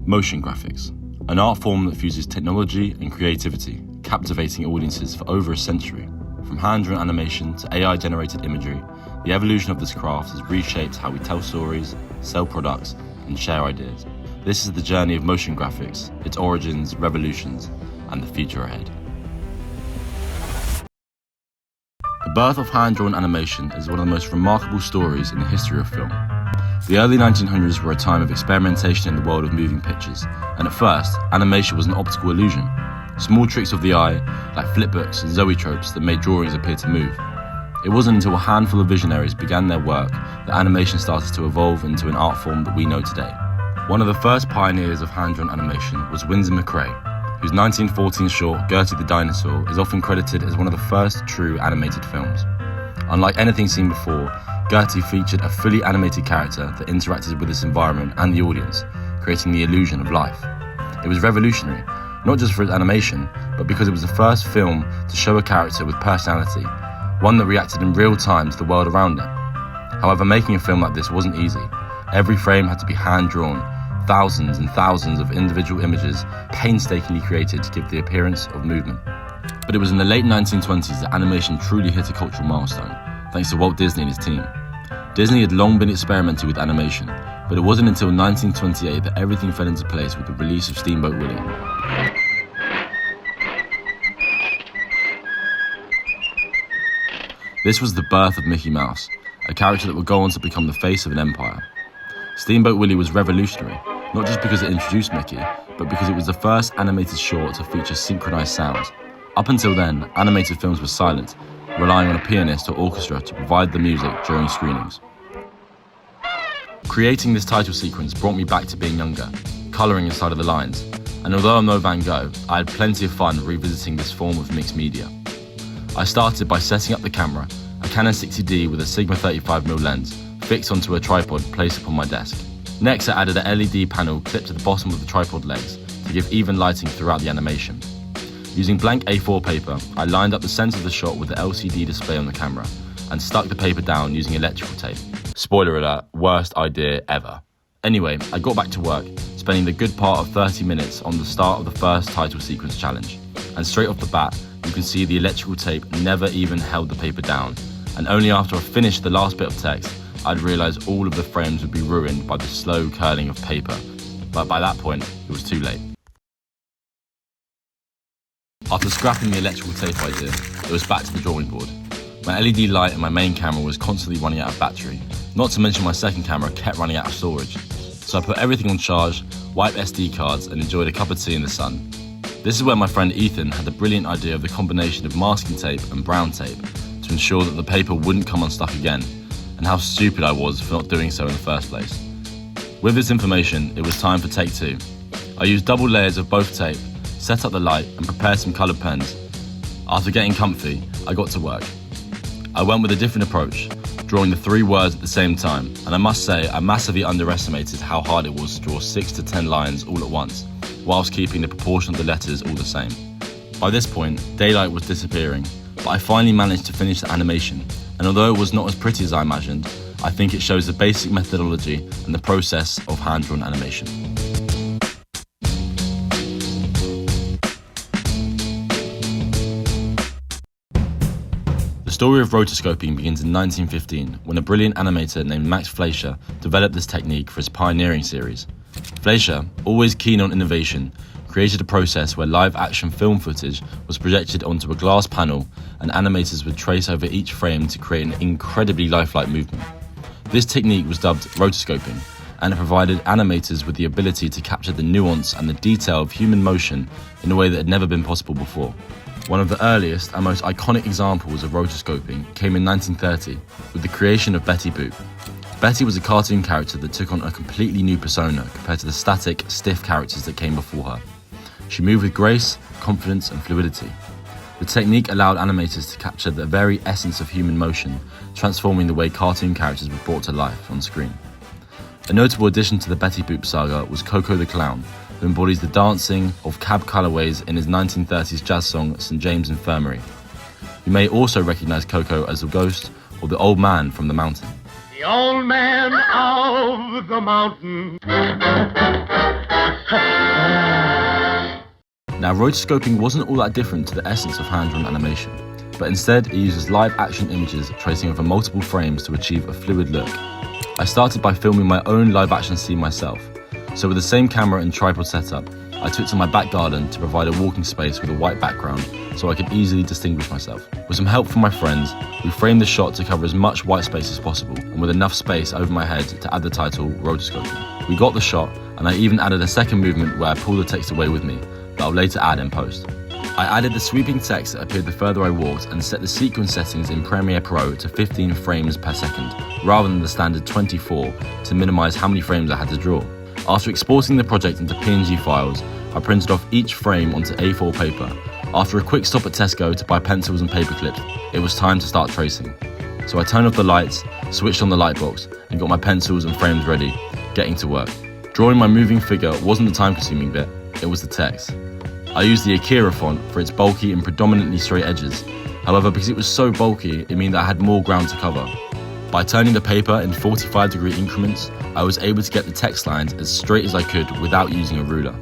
Motion graphics, an art form that fuses technology and creativity, captivating audiences for over a century. From hand-drawn animation to AI-generated imagery, the evolution of this craft has reshaped how we tell stories, sell products, and share ideas. This is the journey of motion graphics, its origins, revolutions, and the future ahead. The birth of hand-drawn animation is one of the most remarkable stories in the history of film. The early 1900s were a time of experimentation in the world of moving pictures, and at first, animation was an optical illusion. Small tricks of the eye, like flipbooks and zoetropes, that made drawings appear to move. It wasn't until a handful of visionaries began their work that animation started to evolve into an art form that we know today. One of the first pioneers of hand-drawn animation was Winsor McCrae, whose 1914 short Gertie the Dinosaur is often credited as one of the first true animated films. Unlike anything seen before, Gertie featured a fully animated character that interacted with its environment and the audience, creating the illusion of life. It was revolutionary, not just for its animation, but because it was the first film to show a character with personality, one that reacted in real time to the world around it. However, making a film like this wasn't easy. Every frame had to be hand-drawn, thousands and thousands of individual images painstakingly created to give the appearance of movement. But it was in the late 1920s that animation truly hit a cultural milestone, thanks to Walt Disney and his team. Disney had long been experimenting with animation, but it wasn't until 1928 that everything fell into place with the release of Steamboat Willie. This was the birth of Mickey Mouse, a character that would go on to become the face of an empire. Steamboat Willie was revolutionary, not just because it introduced Mickey, but because it was the first animated short to feature synchronized sounds. Up until then, animated films were silent, relying on a pianist or orchestra to provide the music during screenings. Creating this title sequence brought me back to being younger, colouring inside of the lines, and although I'm no Van Gogh, I had plenty of fun revisiting this form of mixed media. I started by setting up the camera, a Canon 60D with a Sigma 35mm lens, fixed onto a tripod placed upon my desk. Next, I added a LED panel clipped to the bottom of the tripod legs to give even lighting throughout the animation. Using blank A4 paper, I lined up the centre of the shot with the LCD display on the camera and stuck the paper down using electrical tape. Spoiler alert, worst idea ever. Anyway, I got back to work, spending the good part of 30 minutes on the start of the first title sequence challenge. And straight off the bat, you can see the electrical tape never even held the paper down, and only after I finished the last bit of text, I'd realised all of the frames would be ruined by the slow curling of paper. But by that point, it was too late. After scrapping the electrical tape idea, it was back to the drawing board. My LED light and my main camera was constantly running out of battery, not to mention my second camera kept running out of storage. So I put everything on charge, wiped SD cards and enjoyed a cup of tea in the sun. This is where my friend Ethan had the brilliant idea of the combination of masking tape and brown tape to ensure that the paper wouldn't come unstuck again, and how stupid I was for not doing so in the first place. With this information, it was time for take two. I used double layers of both tape, set up the light and prepared some coloured pens. After getting comfy, I got to work. I went with a different approach, drawing the three words at the same time, and I must say I massively underestimated how hard it was to draw 6 to 10 lines all at once, whilst keeping the proportion of the letters all the same. By this point, daylight was disappearing, but I finally managed to finish the animation, and although it was not as pretty as I imagined, I think it shows the basic methodology and the process of hand-drawn animation. The story of rotoscoping begins in 1915 when a brilliant animator named Max Fleischer developed this technique for his pioneering series. Fleischer, always keen on innovation, created a process where live-action film footage was projected onto a glass panel and animators would trace over each frame to create an incredibly lifelike movement. This technique was dubbed rotoscoping, and it provided animators with the ability to capture the nuance and the detail of human motion in a way that had never been possible before. One of the earliest and most iconic examples of rotoscoping came in 1930 with the creation of Betty Boop. Betty was a cartoon character that took on a completely new persona compared to the static, stiff characters that came before her. She moved with grace, confidence and fluidity. The technique allowed animators to capture the very essence of human motion, transforming the way cartoon characters were brought to life on screen. A notable addition to the Betty Boop saga was Coco the Clown, who embodies the dancing of cab colourways in his 1930s jazz song St. James Infirmary. You may also recognise Coco as the ghost or the old man from the mountain. The old man of the mountain Now, rotoscoping wasn't all that different to the essence of hand-drawn animation, but instead it uses live-action images tracing over multiple frames to achieve a fluid look. I started by filming my own live-action scene myself, so with the same camera and tripod setup, I took to my back garden to provide a walking space with a white background so I could easily distinguish myself. With some help from my friends, we framed the shot to cover as much white space as possible and with enough space over my head to add the title, rotoscoping. We got the shot, and I even added a second movement where I pulled the text away with me, that I'll later add in post. I added the sweeping text that appeared the further I walked and set the sequence settings in Premiere Pro to 15 frames per second, rather than the standard 24 to minimize how many frames I had to draw. After exporting the project into PNG files, I printed off each frame onto A4 paper. After a quick stop at Tesco to buy pencils and paper clips, it was time to start tracing. So I turned off the lights, switched on the light box, and got my pencils and frames ready, getting to work. Drawing my moving figure wasn't the time-consuming bit, it was the text. I used the Akira font for its bulky and predominantly straight edges. However, because it was so bulky, it meant that I had more ground to cover. By turning the paper in 45-degree increments, I was able to get the text lines as straight as I could without using a ruler.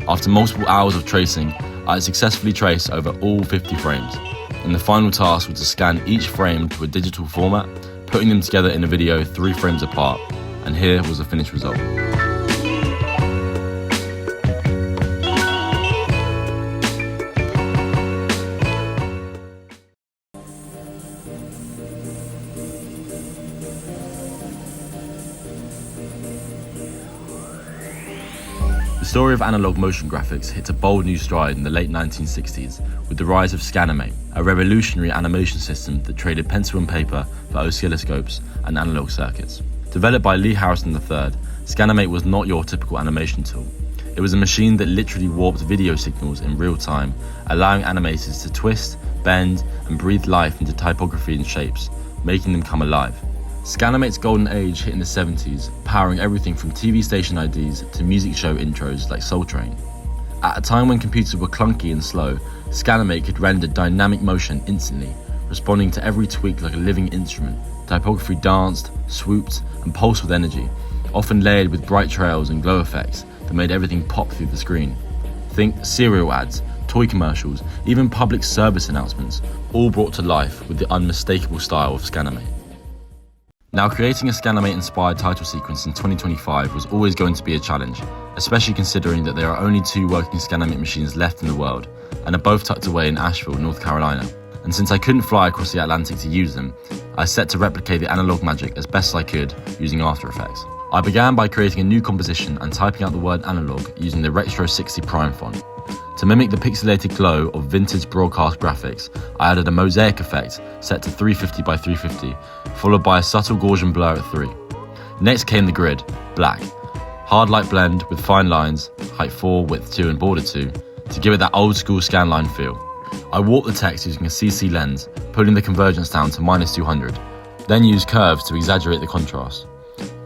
After multiple hours of tracing, I had successfully traced over all 50 frames, and the final task was to scan each frame to a digital format, putting them together in a video 3 frames apart, and here was the finished result. The story of analog motion graphics hit a bold new stride in the late 1960s with the rise of Scanimate, a revolutionary animation system that traded pencil and paper for oscilloscopes and analog circuits. Developed by Lee Harrison III, Scanimate was not your typical animation tool. It was a machine that literally warped video signals in real time, allowing animators to twist, bend, and breathe life into typography and shapes, making them come alive. Scanimate's golden age hit in the 70s, powering everything from TV station IDs to music show intros like Soul Train. At a time when computers were clunky and slow, Scanimate could render dynamic motion instantly, responding to every tweak like a living instrument. Typography danced, swooped, and pulsed with energy, often layered with bright trails and glow effects that made everything pop through the screen. Think cereal ads, toy commercials, even public service announcements, all brought to life with the unmistakable style of Scanimate. Now, creating a Scanimate-inspired title sequence in 2025 was always going to be a challenge, especially considering that there are only 2 working Scanimate machines left in the world, and are both tucked away in Asheville, North Carolina. And since I couldn't fly across the Atlantic to use them, I set to replicate the analog magic as best I could using After Effects. I began by creating a new composition and typing out the word analog using the Retro 60 Prime font. To mimic the pixelated glow of vintage broadcast graphics, I added a mosaic effect set to 350 by 350, followed by a subtle Gaussian blur at 3. Next came the grid, black. Hard light blend with fine lines, height 4, width 2 and border 2, to give it that old school scanline feel. I warped the text using a CC lens, pulling the convergence down to -200, then used curves to exaggerate the contrast.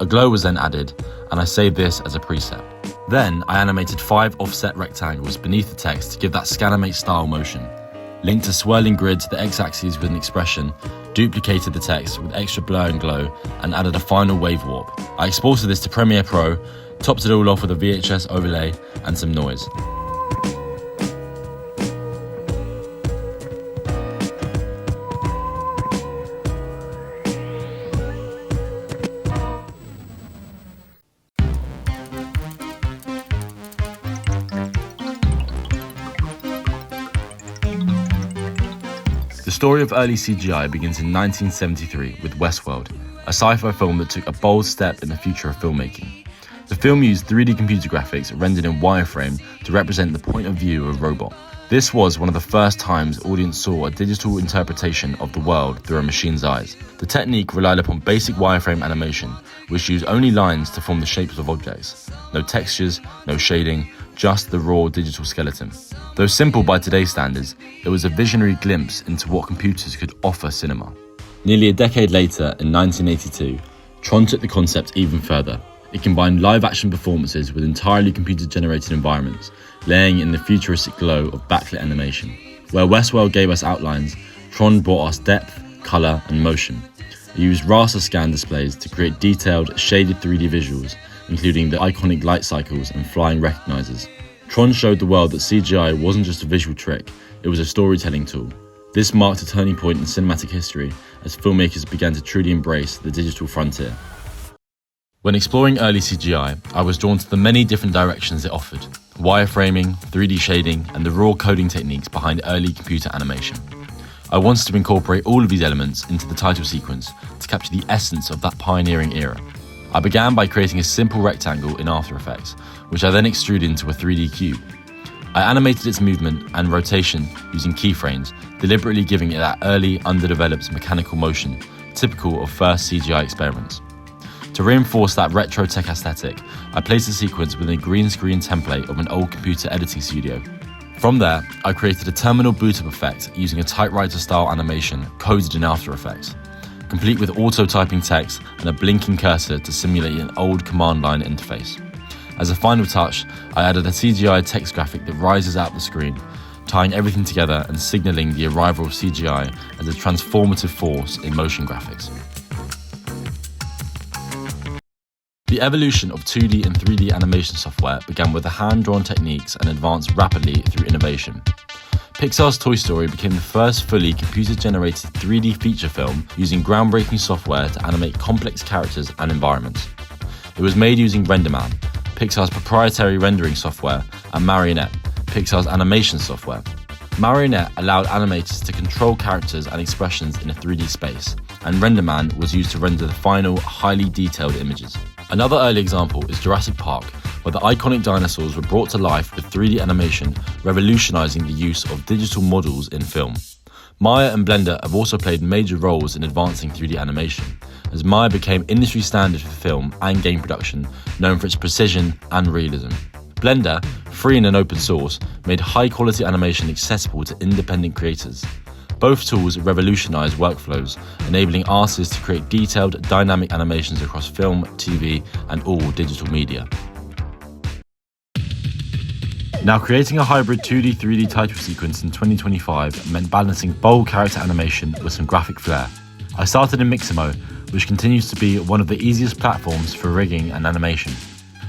A glow was then added, and I saved this as a preset. Then I animated 5 offset rectangles beneath the text to give that Scanimate style motion. Linked a swirling grid to the x-axis with an expression, duplicated the text with extra blur and glow, and added a final wave warp. I exported this to Premiere Pro, topped it all off with a VHS overlay and some noise. The story of early CGI begins in 1973 with Westworld, a sci-fi film that took a bold step in the future of filmmaking. The film used 3D computer graphics rendered in wireframe to represent the point of view of a robot. This was one of the first times audience saw a digital interpretation of the world through a machine's eyes. The technique relied upon basic wireframe animation, which used only lines to form the shapes of objects. No textures, no shading, just the raw digital skeleton. Though simple by today's standards, it was a visionary glimpse into what computers could offer cinema. Nearly a decade later, in 1982, Tron took the concept even further. It combined live-action performances with entirely computer-generated environments, laying in the futuristic glow of backlit animation. Where Westworld gave us outlines, Tron brought us depth, colour and motion. I used raster scan displays to create detailed, shaded 3D visuals, including the iconic light cycles and flying recognizers. Tron showed the world that CGI wasn't just a visual trick, it was a storytelling tool. This marked a turning point in cinematic history as filmmakers began to truly embrace the digital frontier. When exploring early CGI, I was drawn to the many different directions it offered: wireframing, 3D shading, and the raw coding techniques behind early computer animation. I wanted to incorporate all of these elements into the title sequence to capture the essence of that pioneering era. I began by creating a simple rectangle in After Effects, which I then extruded into a 3D cube. I animated its movement and rotation using keyframes, deliberately giving it that early, underdeveloped mechanical motion, typical of first CGI experiments. To reinforce that retro tech aesthetic, I placed the sequence within a green screen template of an old computer editing studio. From there, I created a terminal boot-up effect using a typewriter-style animation coded in After Effects, complete with auto-typing text and a blinking cursor to simulate an old command line interface. As a final touch, I added a CGI text graphic that rises out the screen, tying everything together and signalling the arrival of CGI as a transformative force in motion graphics. The evolution of 2D and 3D animation software began with the hand-drawn techniques and advanced rapidly through innovation. Pixar's Toy Story became the first fully computer-generated 3D feature film using groundbreaking software to animate complex characters and environments. It was made using RenderMan, Pixar's proprietary rendering software, and Marionette, Pixar's animation software. Marionette allowed animators to control characters and expressions in a 3D space, and RenderMan was used to render the final, highly detailed images. Another early example is Jurassic Park, where the iconic dinosaurs were brought to life with 3D animation, revolutionizing the use of digital models in film. Maya and Blender have also played major roles in advancing 3D animation, as Maya became industry standard for film and game production, known for its precision and realism. Blender, free and open source, made high-quality animation accessible to independent creators. Both tools revolutionize workflows, enabling artists to create detailed, dynamic animations across film, TV, and all digital media. Now, creating a hybrid 2D-3D title sequence in 2025 meant balancing bold character animation with some graphic flair. I started in Mixamo, which continues to be one of the easiest platforms for rigging and animation.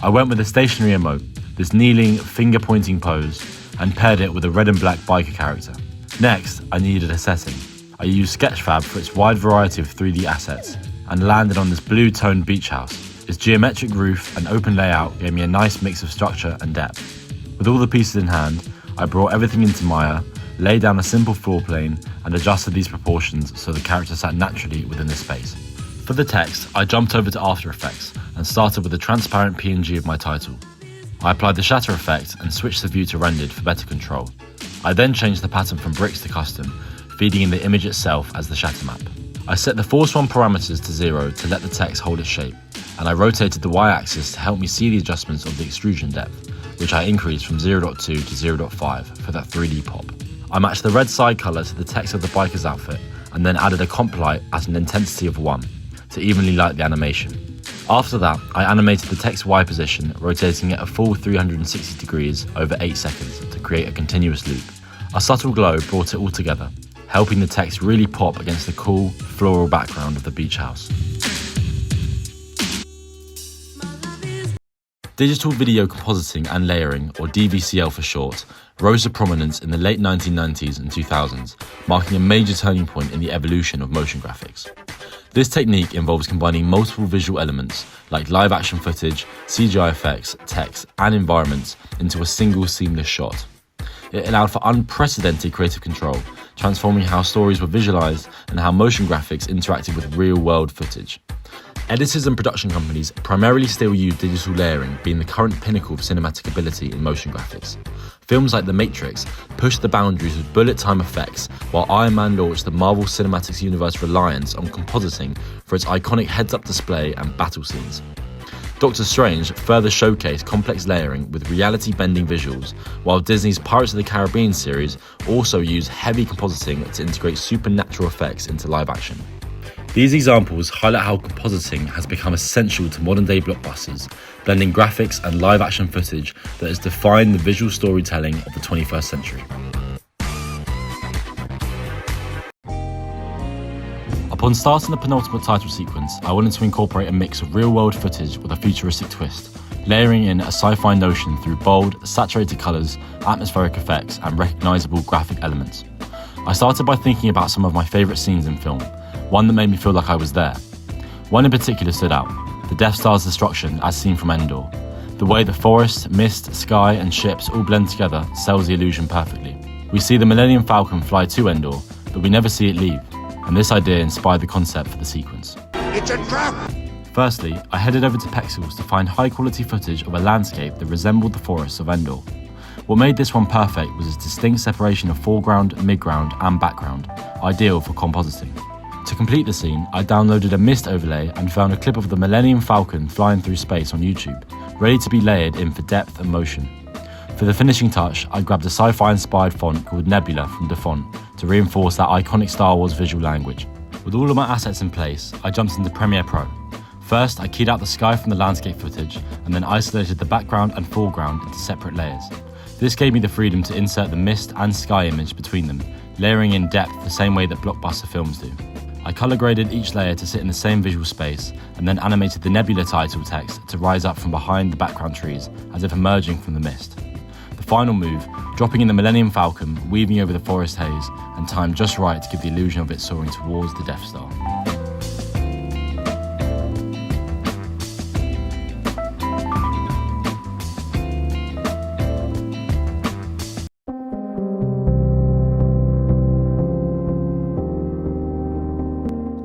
I went with a stationary emote, this kneeling, finger-pointing pose, and paired it with a red and black biker character. Next, I needed a setting. I used Sketchfab for its wide variety of 3D assets, and landed on this blue-toned beach house. Its geometric roof and open layout gave me a nice mix of structure and depth. With all the pieces in hand, I brought everything into Maya, laid down a simple floor plane, and adjusted these proportions so the character sat naturally within the space. For the text, I jumped over to After Effects and started with a transparent PNG of my title. I applied the shatter effect and switched the view to rendered for better control. I then changed the pattern from bricks to custom, feeding in the image itself as the shatter map. I set the force 1 parameters to 0 to let the text hold its shape, and I rotated the y-axis to help me see the adjustments of the extrusion depth, which I increased from 0.2 to 0.5 for that 3D pop. I matched the red side colour to the text of the biker's outfit, and then added a comp light at an intensity of 1 to evenly light the animation. After that, I animated the text Y position, rotating it a full 360 degrees over 8 seconds to create a continuous loop. A subtle glow brought it all together, helping the text really pop against the cool, floral background of the beach house. Digital video compositing and layering, or DVCL for short, rose to prominence in the late 1990s and 2000s, marking a major turning point in the evolution of motion graphics. This technique involves combining multiple visual elements like live action footage, CGI effects, text, and environments into a single seamless shot. It allowed for unprecedented creative control, transforming how stories were visualized and how motion graphics interacted with real-world footage. Editors and production companies primarily still use digital layering, being the current pinnacle of cinematic ability in motion graphics. Films like The Matrix pushed the boundaries with bullet time effects, while Iron Man launched the Marvel Cinematic Universe reliance on compositing for its iconic heads-up display and battle scenes. Doctor Strange further showcased complex layering with reality-bending visuals, while Disney's Pirates of the Caribbean series also used heavy compositing to integrate supernatural effects into live action. These examples highlight how compositing has become essential to modern-day blockbusters, blending graphics and live-action footage that has defined the visual storytelling of the 21st century. Upon starting the penultimate title sequence, I wanted to incorporate a mix of real-world footage with a futuristic twist, layering in a sci-fi notion through bold, saturated colours, atmospheric effects, and recognisable graphic elements. I started by thinking about some of my favourite scenes in film, one that made me feel like I was there. One in particular stood out, the Death Star's destruction as seen from Endor. The way the forest, mist, sky, and ships all blend together sells the illusion perfectly. We see the Millennium Falcon fly to Endor, but we never see it leave, and this idea inspired the concept for the sequence. It's a trap! Firstly, I headed over to Pexels to find high-quality footage of a landscape that resembled the forests of Endor. What made this one perfect was its distinct separation of foreground, midground, and background, ideal for compositing. To complete the scene, I downloaded a mist overlay and found a clip of the Millennium Falcon flying through space on YouTube, ready to be layered in for depth and motion. For the finishing touch, I grabbed a sci-fi inspired font called Nebula from Dafont to reinforce that iconic Star Wars visual language. With all of my assets in place, I jumped into Premiere Pro. First, I keyed out the sky from the landscape footage and then isolated the background and foreground into separate layers. This gave me the freedom to insert the mist and sky image between them, layering in depth the same way that blockbuster films do. I colour graded each layer to sit in the same visual space and then animated the Nebula title text to rise up from behind the background trees as if emerging from the mist. The final move, dropping in the Millennium Falcon, weaving over the forest haze, and timed just right to give the illusion of it soaring towards the Death Star.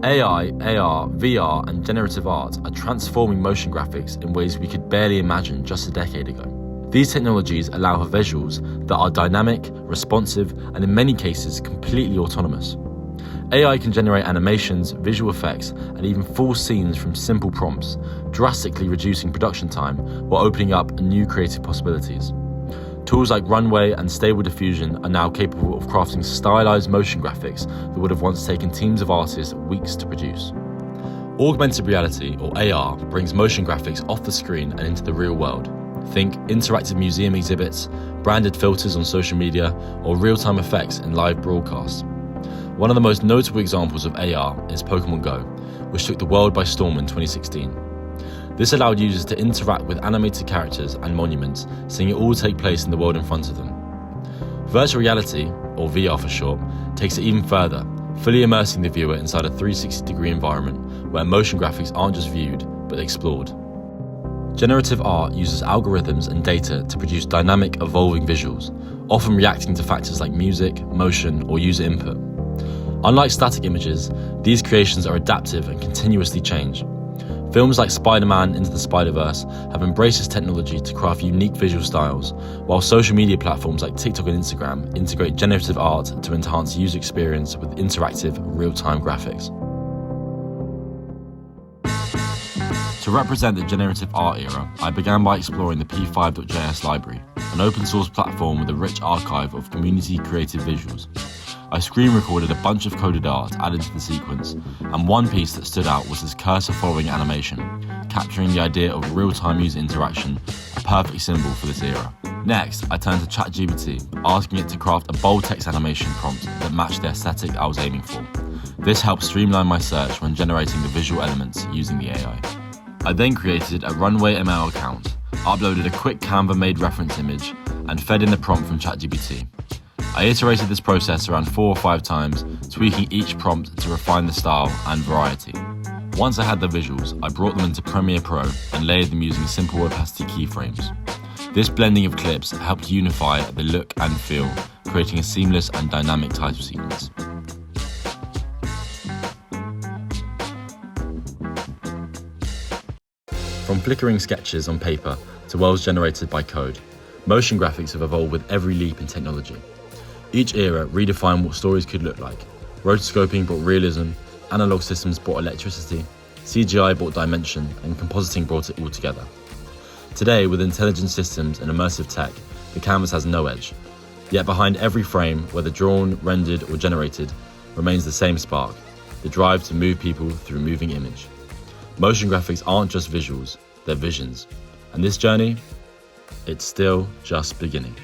AI, AR, VR, and generative art are transforming motion graphics in ways we could barely imagine just a decade ago. These technologies allow for visuals that are dynamic, responsive, and in many cases completely autonomous. AI can generate animations, visual effects, and even full scenes from simple prompts, drastically reducing production time while opening up new creative possibilities. Tools like Runway and Stable Diffusion are now capable of crafting stylized motion graphics that would have once taken teams of artists weeks to produce. Augmented reality, or AR, brings motion graphics off the screen and into the real world. Think interactive museum exhibits, branded filters on social media, or real-time effects in live broadcasts. One of the most notable examples of AR is Pokemon Go, which took the world by storm in 2016. This allowed users to interact with animated characters and monuments, seeing it all take place in the world in front of them. Virtual reality, or VR for short, takes it even further, fully immersing the viewer inside a 360-degree environment where motion graphics aren't just viewed, but explored. Generative art uses algorithms and data to produce dynamic, evolving visuals, often reacting to factors like music, motion, or user input. Unlike static images, these creations are adaptive and continuously change. Films like Spider-Man Into the Spider-Verse have embraced this technology to craft unique visual styles, while social media platforms like TikTok and Instagram integrate generative art to enhance user experience with interactive, real-time graphics. To represent the generative art era, I began by exploring the P5.js library, an open source platform with a rich archive of community-created visuals. I screen recorded a bunch of coded art added to the sequence, and one piece that stood out was this cursor-following animation, capturing the idea of real-time user interaction, a perfect symbol for this era. Next, I turned to ChatGPT, asking it to craft a bold text animation prompt that matched the aesthetic I was aiming for. This helped streamline my search when generating the visual elements using the AI. I then created a Runway ML account, uploaded a quick Canva-made reference image, and fed in the prompt from ChatGPT. I iterated this process around 4 or 5 times, tweaking each prompt to refine the style and variety. Once I had the visuals, I brought them into Premiere Pro and layered them using simple opacity keyframes. This blending of clips helped unify the look and feel, creating a seamless and dynamic title sequence. From flickering sketches on paper to worlds generated by code, motion graphics have evolved with every leap in technology. Each era redefined what stories could look like. Rotoscoping brought realism, analog systems brought electricity, CGI brought dimension, and compositing brought it all together. Today, with intelligent systems and immersive tech, the canvas has no edge. Yet behind every frame, whether drawn, rendered, or generated, remains the same spark, the drive to move people through moving image. Motion graphics aren't just visuals, they're visions. And this journey, it's still just beginning.